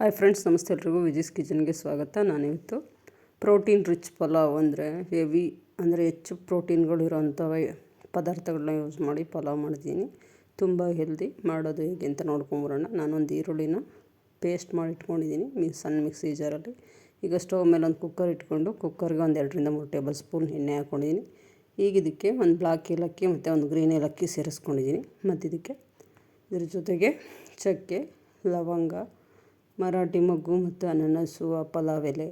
Hi friends, ನಮಸ್ತೆ ಎಲ್ರಿಗೂ. ವಿಜಿಸ್ ಕಿಚನ್ಗೆ ಸ್ವಾಗತ. ನಾನಿವತ್ತು ಪ್ರೋಟೀನ್ ರಿಚ್ ಪಲಾವ್ ಅಂದರೆ ಹೆವಿ ಅಂದರೆ ಹೆಚ್ಚು ಪ್ರೋಟೀನ್ಗಳಿರೋಂಥ ಪದಾರ್ಥಗಳನ್ನ ಯೂಸ್ ಮಾಡಿ ಪಲಾವ್ ಮಾಡಿದ್ದೀನಿ. ತುಂಬ ಹೆಲ್ದಿ. ಮಾಡೋದು ಹೇಗೆ ಅಂತ ನೋಡ್ಕೊಂಬರೋಣ. ನಾನೊಂದು ಈರುಳ್ಳಿನ ಪೇಸ್ಟ್ ಮಾಡಿ ಇಟ್ಕೊಂಡಿದ್ದೀನಿ ಸಣ್ಣ ಮಿಕ್ಸಿ ಜಾರಲ್ಲಿ. ಈಗ ಸ್ಟವ್ ಮೇಲೆ ಒಂದು ಕುಕ್ಕರ್ ಇಟ್ಕೊಂಡು ಕುಕ್ಕರ್ಗೆ ಒಂದು 2-3 ಟೇಬಲ್ ಸ್ಪೂನ್ ಎಣ್ಣೆ ಹಾಕ್ಕೊಂಡಿದ್ದೀನಿ. ಈಗ ಇದಕ್ಕೆ ಒಂದು ಬ್ಲಾಕ್ ಏಲಕ್ಕಿ ಮತ್ತು ಒಂದು ಗ್ರೀನ್ ಏಲಕ್ಕಿ ಸೇರಿಸ್ಕೊಂಡಿದ್ದೀನಿ. ಮತ್ತು ಇದ್ರ ಜೊತೆಗೆ ಚಕ್ಕೆ, ಲವಂಗ, ಮರಾಠಿ ಮೊಗ್ಗು ಮತ್ತು ಅನಾನಸು, ಪಲಾವ್ ಎಲೆ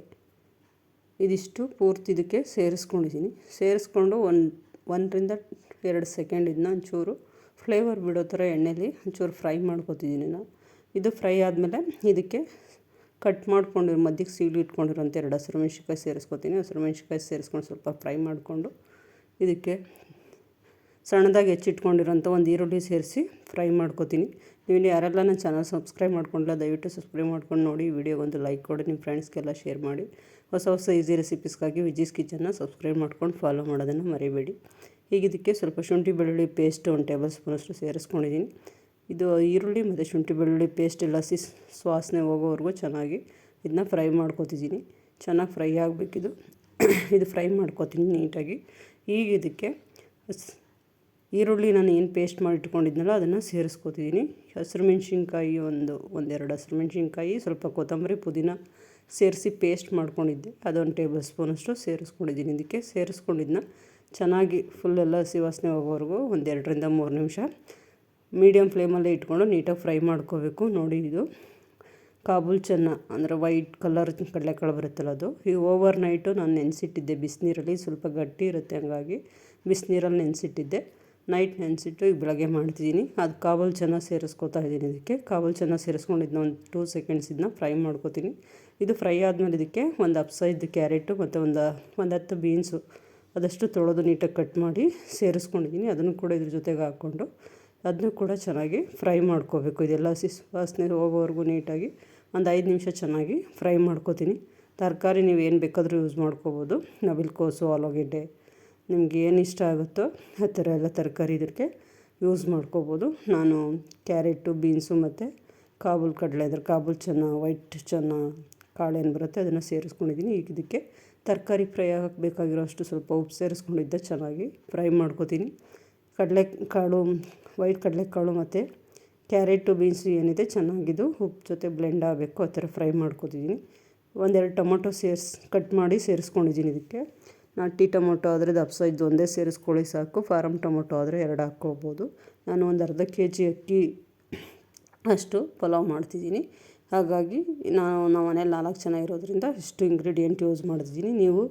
ಇದಿಷ್ಟು ಪೂರ್ತಿ ಇದಕ್ಕೆ ಸೇರಿಸ್ಕೊಂಡಿದ್ದೀನಿ. ಸೇರಿಸ್ಕೊಂಡು 1-2 ಸೆಕೆಂಡ್ ಇದನ್ನ ಒಂಚೂರು ಫ್ಲೇವರ್ ಬಿಡೋ ಥರ ಎಣ್ಣೆಲಿ ಒಂಚೂರು ಫ್ರೈ ಮಾಡ್ಕೊತಿದ್ದೀನಿ ನಾನು. ಇದು ಫ್ರೈ ಆದಮೇಲೆ ಇದಕ್ಕೆ ಕಟ್ ಮಾಡ್ಕೊಂಡಿರೋ ಮಧ್ಯಕ್ಕೆ ಸೀಳು ಇಟ್ಕೊಂಡಿರೋಂಥ 2 ಹಸಿರು ಮೆಣಸಿನ್ಕಾಯಿ ಸೇರಿಸ್ಕೊತೀನಿ. ಹಸಿರು ಮೆಣಸಿನ್ಕಾಯಿ ಸೇರಿಸ್ಕೊಂಡು ಸ್ವಲ್ಪ ಫ್ರೈ ಮಾಡಿಕೊಂಡು ಇದಕ್ಕೆ ಸಣ್ಣದಾಗಿ ಹೆಚ್ಚಿಟ್ಕೊಂಡಿರೋಂಥ ಒಂದು ಈರುಳ್ಳಿ ಸೇರಿಸಿ ಫ್ರೈ ಮಾಡ್ಕೊತೀನಿ. ನೀವು ಯಾರೆಲ್ಲ ನನ್ನ ಚಾನಲ್ ಸಬ್ಸ್ಕ್ರೈಬ್ ಮಾಡ್ಕೊಂಡಿಲ್ಲ ದಯವಿಟ್ಟು ಸಬ್ಸ್ಕ್ರೈಬ್ ಮಾಡ್ಕೊಂಡು ನೋಡಿ. ವಿಡಿಯೋಗೊಂದು ಲೈಕ್ ಕೊಡಿ, ನಿಮ್ಮ ಫ್ರೆಂಡ್ಸ್ಗೆಲ್ಲ ಶೇರ್ ಮಾಡಿ. ಹೊಸ ಈಸಿ ರೆಸಿಪೀಸ್ಗಾಗಿ ವಿಜಿಸ್ ಕಿಚನ್ನ ಸಬ್ಸ್ಕ್ರೈಬ್ ಮಾಡ್ಕೊಂಡು ಫಾಲೋ ಮಾಡೋದನ್ನು ಮರಿಬೇಡಿ. ಈಗ ಇದಕ್ಕೆ ಸ್ವಲ್ಪ ಶುಂಠಿ ಬೆಳ್ಳುಳ್ಳಿ ಪೇಸ್ಟ್ 1 ಟೇಬಲ್ ಸ್ಪೂನಷ್ಟು ಸೇರಿಸ್ಕೊಂಡಿದ್ದೀನಿ. ಇದು ಈರುಳ್ಳಿ ಮತ್ತು ಶುಂಠಿ ಬೆಳ್ಳುಳ್ಳಿ ಪೇಸ್ಟ್ ಎಲ್ಲ ವಾಸನೆ ಹೋಗೋವರೆಗೂ ಚೆನ್ನಾಗಿ ಇದನ್ನ ಫ್ರೈ ಮಾಡ್ಕೊತಿದ್ದೀನಿ. ಚೆನ್ನಾಗಿ ಫ್ರೈ ಆಗಬೇಕಿದು. ಇದು ಫ್ರೈ ಮಾಡ್ಕೊತೀನಿ ನೀಟಾಗಿ. ಈಗ ಇದಕ್ಕೆ ಈರುಳ್ಳಿ ನಾನು ಏನು ಪೇಸ್ಟ್ ಮಾಡಿ ಇಟ್ಕೊಂಡಿದ್ನಲ್ಲ ಅದನ್ನು ಸೇರಿಸ್ಕೊತಿದ್ದೀನಿ. ಹಸಿರು ಮೆಣಸಿನ್ಕಾಯಿ ಒಂದೆರಡು ಹಸಿರು ಮೆಣಸಿನ್ಕಾಯಿ, ಸ್ವಲ್ಪ ಕೊತ್ತಂಬರಿ, ಪುದೀನ ಸೇರಿಸಿ ಪೇಸ್ಟ್ ಮಾಡ್ಕೊಂಡಿದ್ದೆ. ಅದೊಂದು ಟೇಬಲ್ ಸ್ಪೂನಷ್ಟು ಸೇರಿಸ್ಕೊಂಡಿದ್ದೀನಿ. ಇದಕ್ಕೆ ಸೇರಿಸ್ಕೊಂಡಿದ್ದನ್ನ ಚೆನ್ನಾಗಿ ಫುಲ್ಲೆಲ್ಲ ಹಸಿ ವಾಸನೆ ಹೋಗೋವರೆಗೂ 2-3 ನಿಮಿಷ ಮೀಡಿಯಮ್ ಫ್ಲೇಮಲ್ಲೇ ಇಟ್ಕೊಂಡು ನೀಟಾಗಿ ಫ್ರೈ ಮಾಡ್ಕೋಬೇಕು. ನೋಡಿ, ಇದು ಕಾಬೂಲ್ ಚೆನ್ನ ಅಂದರೆ ವೈಟ್ ಕಲರ್ ಕಡಲೆಕಾಳು ಬರುತ್ತಲ್ಲ ಅದು. ಈ ಓವರ್ ನೈಟು ನಾನು ನೆನೆಸಿಟ್ಟಿದ್ದೆ ಬಿಸಿನೀರಲ್ಲಿ. ಸ್ವಲ್ಪ ಗಟ್ಟಿ ಇರುತ್ತೆ, ಹಂಗಾಗಿ ಬಿಸಿನೀರಲ್ಲಿ ನೆನೆಸಿಟ್ಟಿದ್ದೆ. ನೈಟ್ ನೆನೆಸಿಟ್ಟು ಈಗ ಬೆಳಗ್ಗೆ ಮಾಡ್ತಿದ್ದೀನಿ. ಅದು ಕಾಬೂಲ್ ಚೆನ್ನ ಸೇರಿಸ್ಕೊತಾ ಇದ್ದೀನಿ. ಇದಕ್ಕೆ ಕಾಬೂಲ್ ಚೆನ್ನ ಸೇರಿಸ್ಕೊಂಡಿದ್ದನ್ನ ಒಂದು 2 ಸೆಕೆಂಡ್ಸ್ ಇದನ್ನ ಫ್ರೈ ಮಾಡ್ಕೊತೀನಿ. ಇದು ಫ್ರೈ ಆದಮೇಲೆ ಇದಕ್ಕೆ ಒಂದು ಅಪ್ಸೈಡ್ ಕ್ಯಾರೆಟು ಮತ್ತು ಒಂದು 10 ಬೀನ್ಸು ಅದಷ್ಟು ತೊಳೆದು ನೀಟಾಗಿ ಕಟ್ ಮಾಡಿ ಸೇರಿಸ್ಕೊಂಡಿದ್ದೀನಿ. ಅದನ್ನು ಕೂಡ ಇದ್ರ ಜೊತೆಗೆ ಹಾಕ್ಕೊಂಡು ಅದನ್ನು ಕೂಡ ಚೆನ್ನಾಗಿ ಫ್ರೈ ಮಾಡ್ಕೋಬೇಕು. ಇದೆಲ್ಲ ಹಸಿ ವಾಸನೆ ಹೋಗೋವರೆಗೂ ನೀಟಾಗಿ ಒಂದು 5 ನಿಮಿಷ ಚೆನ್ನಾಗಿ ಫ್ರೈ ಮಾಡ್ಕೋತೀನಿ. ತರಕಾರಿ ನೀವು ಏನು ಬೇಕಾದರೂ ಯೂಸ್ ಮಾಡ್ಕೋಬೋದು. ನವಿಲುಕೋಸು, ಆಲೂಗೆಡ್ಡೆ, ನಿಮ್ಗೆ ಏನು ಇಷ್ಟ ಆಗುತ್ತೋ ಆ ಥರ ಎಲ್ಲ ತರಕಾರಿ ಇದಕ್ಕೆ ಯೂಸ್ ಮಾಡ್ಕೋಬೋದು. ನಾನು ಕ್ಯಾರೆಟು, ಬೀನ್ಸು ಮತ್ತು ಕಾಬೂಲ್ ಕಡಲೆ ಅಂದರೆ ಕಾಬೂಲ್ ಚೆನ್ನ, ವೈಟ್ ಚೆನ್ನ ಕಾಳೇನು ಬರುತ್ತೆ ಅದನ್ನು ಸೇರಿಸ್ಕೊಂಡಿದ್ದೀನಿ. ಈಗ ಇದಕ್ಕೆ ತರಕಾರಿ ಫ್ರೈ ಆಗಬೇಕಾಗಿರೋ ಅಷ್ಟು ಸ್ವಲ್ಪ ಉಪ್ಪು ಸೇರಿಸ್ಕೊಂಡಿದ್ದೆ. ಚೆನ್ನಾಗಿ ಫ್ರೈ ಮಾಡ್ಕೋತೀನಿ. ಕಡಲೆಕಾಳು, ವೈಟ್ ಕಡಲೆಕಾಳು ಮತ್ತು ಕ್ಯಾರೆಟು, ಬೀನ್ಸು ಏನಿದೆ ಚೆನ್ನಾಗಿದ್ದು ಉಪ್ಪು ಜೊತೆ ಬ್ಲೆಂಡ್ ಆಗಬೇಕು, ಆ ಥರ ಫ್ರೈ ಮಾಡ್ಕೊತಿದ್ದೀನಿ. 1-2 ಟೊಮೊಟೊ ಕಟ್ ಮಾಡಿ ಸೇರಿಸ್ಕೊಂಡಿದ್ದೀನಿ. ಇದಕ್ಕೆ ನಾಟಿ ಟೊಮೊಟೊ ಆದರೆ ಅದು ಅಪ್ಸೈಜ್ ಒಂದೇ ಸೇರಿಸ್ಕೊಳ್ಳಿ ಸಾಕು. ಫಾರಮ್ ಟೊಮೊಟೊ ಆದರೆ 2 ಹಾಕ್ಕೋಬೋದು. ನಾನು ಒಂದು ಅರ್ಧ kg ಅಕ್ಕಿ ಅಷ್ಟು ಪಲಾವ್ ಮಾಡ್ತಿದ್ದೀನಿ. ಹಾಗಾಗಿ ನಾವು ಮನೇಲಿ 4 ಜನ ಇರೋದ್ರಿಂದ ಇಷ್ಟು ಇಂಗ್ರೀಡಿಯೆಂಟ್ ಯೂಸ್ ಮಾಡ್ತಿದ್ದೀನಿ. ನೀವು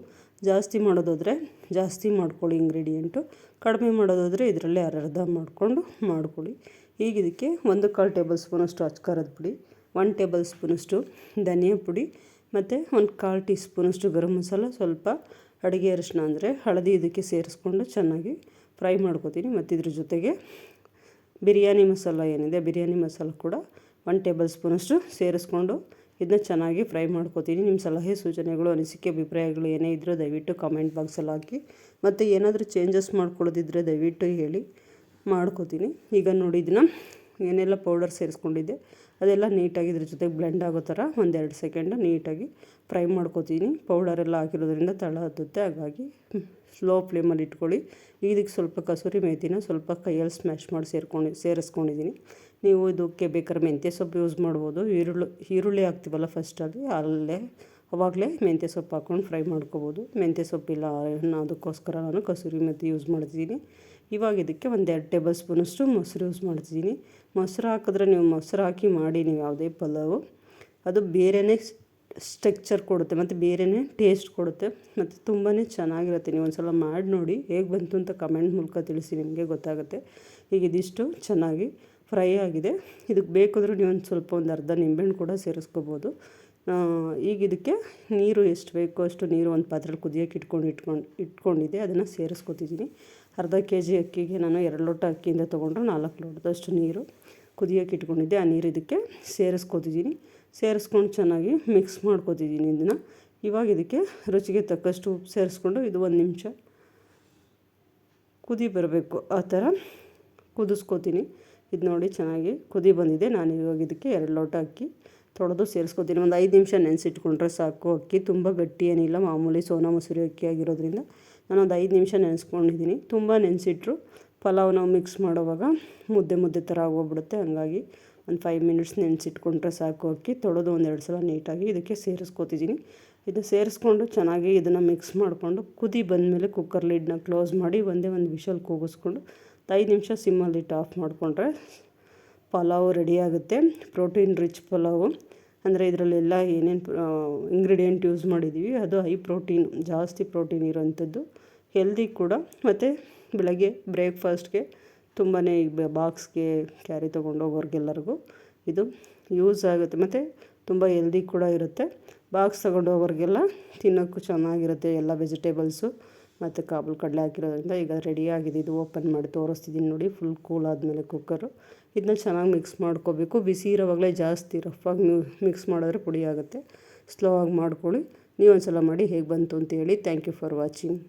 ಜಾಸ್ತಿ ಮಾಡೋದಾದರೆ ಜಾಸ್ತಿ ಮಾಡ್ಕೊಳ್ಳಿ ಇಂಗ್ರೀಡಿಯೆಂಟು, ಕಡಿಮೆ ಮಾಡೋದಾದರೆ ಇದರಲ್ಲೇ ಅರ್ಧ ಮಾಡ್ಕೊಳ್ಳಿ. ಈಗ ಇದಕ್ಕೆ 1/4 ಟೇಬಲ್ ಸ್ಪೂನಷ್ಟು ಅಚ್ಕಾರದ ಪುಡಿ, 1 ಟೇಬಲ್ ಸ್ಪೂನಷ್ಟು ಧನಿಯಾ ಪುಡಿ ಮತ್ತು 1/4 ಟೀ ಸ್ಪೂನಷ್ಟು ಗರಂ ಮಸಾಲ, ಸ್ವಲ್ಪ ಅಡುಗೆ ಅರಿಶಿನ ಅಂದರೆ ಹಳದಿ ಇದಕ್ಕೆ ಸೇರಿಸ್ಕೊಂಡು ಚೆನ್ನಾಗಿ ಫ್ರೈ ಮಾಡ್ಕೊತೀನಿ. ಮತ್ತು ಇದ್ರ ಜೊತೆಗೆ ಬಿರಿಯಾನಿ ಮಸಾಲ ಏನಿದೆ, ಬಿರಿಯಾನಿ ಮಸಾಲ ಕೂಡ 1 ಟೇಬಲ್ ಸ್ಪೂನಷ್ಟು ಸೇರಿಸ್ಕೊಂಡು ಇದನ್ನ ಚೆನ್ನಾಗಿ ಫ್ರೈ ಮಾಡ್ಕೊತೀನಿ. ನಿಮ್ಮ ಸಲಹೆ ಸೂಚನೆಗಳು, ಅನಿಸಿಕೆ, ಅಭಿಪ್ರಾಯಗಳು ಏನೇ ಇದ್ದರೂ ದಯವಿಟ್ಟು ಕಮೆಂಟ್ ಬಾಕ್ಸಲ್ಲಿ ಹಾಕಿ. ಮತ್ತು ಏನಾದರೂ ಚೇಂಜಸ್ ಮಾಡ್ಕೊಳ್ಳೋದಿದ್ದರೆ ದಯವಿಟ್ಟು ಹೇಳಿ, ಮಾಡ್ಕೋತೀನಿ. ಈಗ ನೋಡಿ, ಇದನ್ನ ಏನೆಲ್ಲ ಪೌಡರ್ ಸೇರಿಸ್ಕೊಂಡಿದ್ದೆ ಅದೆಲ್ಲ ನೀಟಾಗಿ ಇದ್ರ ಜೊತೆಗೆ ಬ್ಲೆಂಡ್ ಆಗೋ ಥರ 1-2 ಸೆಕೆಂಡ್ ನೀಟಾಗಿ ಫ್ರೈ ಮಾಡ್ಕೊತೀನಿ. ಪೌಡರೆಲ್ಲ ಹಾಕಿರೋದ್ರಿಂದ ತಳ ಹತ್ತುತ್ತೆ, ಹಾಗಾಗಿ ಸ್ಲೋ ಫ್ಲೇಮಲ್ಲಿ ಇಟ್ಕೊಳ್ಳಿ. ಇದಕ್ಕೆ ಸ್ವಲ್ಪ ಕಸೂರಿ ಮೇಥಿನ ಸ್ವಲ್ಪ ಕೈಯಲ್ಲಿ ಸ್ಮ್ಯಾಶ್ ಮಾಡಿ ಸೇರಿಸ್ಕೊಂಡಿದ್ದೀನಿ. ನೀವು ಇದಕ್ಕೆ ಬೇಕಾದ್ರೆ ಮೆಂತ್ಯ ಸೊಪ್ಪು ಯೂಸ್ ಮಾಡ್ಬೋದು. ಈರುಳ್ಳಿ ಹಾಕ್ತೀವಲ್ಲ ಫಸ್ಟಲ್ಲಿ ಅವಾಗಲೇ ಮೆಂತ್ಯ ಸೊಪ್ಪು ಹಾಕ್ಕೊಂಡು ಫ್ರೈ ಮಾಡ್ಕೋಬೋದು. ಮೆಂತ್ಯ ಸೊಪ್ಪಿಲ್ಲ ಅದಕ್ಕೋಸ್ಕರ ನಾನು ಕಸೂರಿ ಮೇಥಿ ಯೂಸ್ ಮಾಡ್ತಿದ್ದೀನಿ. ಇವಾಗ ಇದಕ್ಕೆ 1-2 ಟೇಬಲ್ ಸ್ಪೂನಷ್ಟು ಮೊಸರು ಯೂಸ್ ಮಾಡ್ತಿದ್ದೀನಿ. ಮೊಸರು ಹಾಕಿದ್ರೆ ನೀವು ಮೊಸರು ಹಾಕಿ ಮಾಡಿ, ನೀವು ಯಾವುದೇ ಪಲಾವು ಅದು ಬೇರೆಯೇ ಸ್ಟ್ರಕ್ಚರ್ ಕೊಡುತ್ತೆ ಮತ್ತು ಬೇರೆಯೇ ಟೇಸ್ಟ್ ಕೊಡುತ್ತೆ ಮತ್ತು ತುಂಬಾ ಚೆನ್ನಾಗಿರುತ್ತೆ. ನೀವು ಒಂದು ಸಲ ಮಾಡಿ ನೋಡಿ, ಹೇಗೆ ಬಂತು ಅಂತ ಕಮೆಂಟ್ ಮೂಲಕ ತಿಳಿಸಿ, ನಿಮಗೆ ಗೊತ್ತಾಗುತ್ತೆ. ಈಗ ಇದಿಷ್ಟು ಚೆನ್ನಾಗಿ ಫ್ರೈ ಆಗಿದೆ. ಇದಕ್ಕೆ ಬೇಕಾದರೂ ನೀವು ಒಂದು ಅರ್ಧ ನಿಂಬೆಹಣ್ಣು ಕೂಡ ಸೇರಿಸ್ಕೋಬೋದು. ಈಗ ಇದಕ್ಕೆ ನೀರು ಎಷ್ಟು ಬೇಕೋ ಅಷ್ಟು ನೀರು ಒಂದು ಪಾತ್ರೆಯಲ್ಲಿ ಕುದಿಯೋಕೆ ಇಟ್ಕೊಂಡಿದ್ದೆ, ಅದನ್ನು ಸೇರಿಸ್ಕೊತಿದ್ದೀನಿ. ಅರ್ಧ kg ಅಕ್ಕಿಗೆ ನಾನು 2 ಲೋಟ ಅಕ್ಕಿಯಿಂದ ತೊಗೊಂಡ್ರೆ 4 ಲೋಟದಷ್ಟು ನೀರು ಕುದಿಯೋಕೆ ಇಟ್ಕೊಂಡಿದ್ದೆ. ಆ ನೀರು ಇದಕ್ಕೆ ಸೇರಿಸ್ಕೊತಿದ್ದೀನಿ. ಸೇರಿಸ್ಕೊಂಡು ಚೆನ್ನಾಗಿ ಮಿಕ್ಸ್ ಮಾಡ್ಕೊತಿದ್ದೀನಿ ಇದನ್ನು. ಇವಾಗ ಇದಕ್ಕೆ ರುಚಿಗೆ ತಕ್ಕಷ್ಟು ಉಪ್ಪು ಸೇರಿಸ್ಕೊಂಡು ಇದು 1 ನಿಮಿಷ ಕುದಿ ಬರಬೇಕು, ಆ ಥರ ಕುದಿಸ್ಕೊತೀನಿ. ಇದು ನೋಡಿ ಚೆನ್ನಾಗಿ ಕುದಿ ಬಂದಿದೆ. ನಾನು ಇವಾಗ ಇದಕ್ಕೆ 2 ಲೋಟ ಅಕ್ಕಿ ತೊಳೆದು ಸೇರಿಸ್ಕೊತೀನಿ. ಒಂದು 5 ನಿಮಿಷ ನೆನೆಸಿಟ್ಕೊಂಡ್ರೆ ಸಾಕು. ಅಕ್ಕಿ ತುಂಬ ಗಟ್ಟಿ ಏನಿಲ್ಲ, ಮಾಮೂಲಿ ಸೋನಾ ಮಸೂರಿ ಅಕ್ಕಿ ಆಗಿರೋದ್ರಿಂದ ನಾನೊಂದು 5 ನಿಮಿಷ ನೆನೆಸ್ಕೊಂಡಿದ್ದೀನಿ. ತುಂಬ ನೆನೆಸಿಟ್ರು ಪಲಾವ್ ನಾವು ಮಿಕ್ಸ್ ಮಾಡೋವಾಗ ಮುದ್ದೆ ಥರ ಆಗೋಗ್ಬಿಡುತ್ತೆ. ಹಂಗಾಗಿ ಒಂದು 5 ಮಿನಿಟ್ಸ್ ನೆನೆಸಿಟ್ಕೊಂಡ್ರೆ ಸಾಕು. ಅಕ್ಕಿ ತೊಳೆದು 1-2 ಸಲ ನೀಟಾಗಿ ಇದಕ್ಕೆ ಸೇರಿಸ್ಕೊತಿದ್ದೀನಿ. ಇದು ಸೇರಿಸ್ಕೊಂಡು ಚೆನ್ನಾಗಿ ಇದನ್ನು ಮಿಕ್ಸ್ ಮಾಡಿಕೊಂಡು ಕುದಿ ಬಂದಮೇಲೆ ಕುಕ್ಕರ್ ಲಿಡ್ನ ಕ್ಲೋಸ್ ಮಾಡಿ ಒಂದೇ ಒಂದು ವಿಷಲ್ ಕೂಗಿಸ್ಕೊಂಡು 5 ನಿಮಿಷ ಸಿಮ್ಮಲ್ಲಿಟ್ಟು ಆಫ್ ಮಾಡಿಕೊಂಡ್ರೆ ಪಲಾವು ರೆಡಿ ಆಗುತ್ತೆ. ಪ್ರೋಟೀನ್ ರಿಚ್ ಪಲಾವು ಅಂದರೆ ಇದರಲ್ಲೆಲ್ಲ ಏನೇನು ಇಂಗ್ರೀಡಿಯೆಂಟ್ ಯೂಸ್ ಮಾಡಿದ್ದೀವಿ ಅದು ಹೈ ಪ್ರೋಟೀನ್, ಜಾಸ್ತಿ ಪ್ರೋಟೀನ್ ಇರೋವಂಥದ್ದು, ಹೆಲ್ದಿ ಕೂಡ. ಮತ್ತು ಬೆಳಗ್ಗೆ ಬ್ರೇಕ್ಫಾಸ್ಟ್ಗೆ ತುಂಬಾ ಬಾಕ್ಸ್ಗೆ ಕ್ಯಾರಿ ತೊಗೊಂಡೋಗೋರ್ಗೆಲ್ಲರಿಗೂ ಇದು ಯೂಸ್ ಆಗುತ್ತೆ. ಮತ್ತು ತುಂಬ ಹೆಲ್ದಿ ಕೂಡ ಇರುತ್ತೆ. ಬಾಕ್ಸ್ ತೊಗೊಂಡೋಗೋರಿಗೆಲ್ಲ ತಿನ್ನೋಕ್ಕೂ ಚೆನ್ನಾಗಿರುತ್ತೆ. ಎಲ್ಲ ವೆಜಿಟೇಬಲ್ಸು ಮತ್ತು ಕಾಬೂಲ್ ಕಡಲೆ ಹಾಕಿರೋದ್ರಿಂದ. ಈಗ ರೆಡಿಯಾಗಿದೆ. ಇದು ಓಪನ್ ಮಾಡಿ ತೋರಿಸ್ತಿದ್ದೀನಿ ನೋಡಿ. ಫುಲ್ ಕೂಲ್ ಆದಮೇಲೆ ಕುಕ್ಕರು ಇದನ್ನ ಚೆನ್ನಾಗಿ ಮಿಕ್ಸ್ ಮಾಡ್ಕೋಬೇಕು. ಬಿಸಿ ಇರೋವಾಗಲೇ ಜಾಸ್ತಿ ರಫಾಗಿ ಮಿಕ್ಸ್ ಮಾಡಿದ್ರೆ ಪುಡಿ ಆಗುತ್ತೆ. ಸ್ಲೋ ಆಗಿ ಮಾಡ್ಕೊಳ್ಳಿ. ನೀವು ಒಂದು ಸಲ ಮಾಡಿ ಹೇಗೆ ಬಂತು ಅಂತೇಳಿ. Thank you for watching.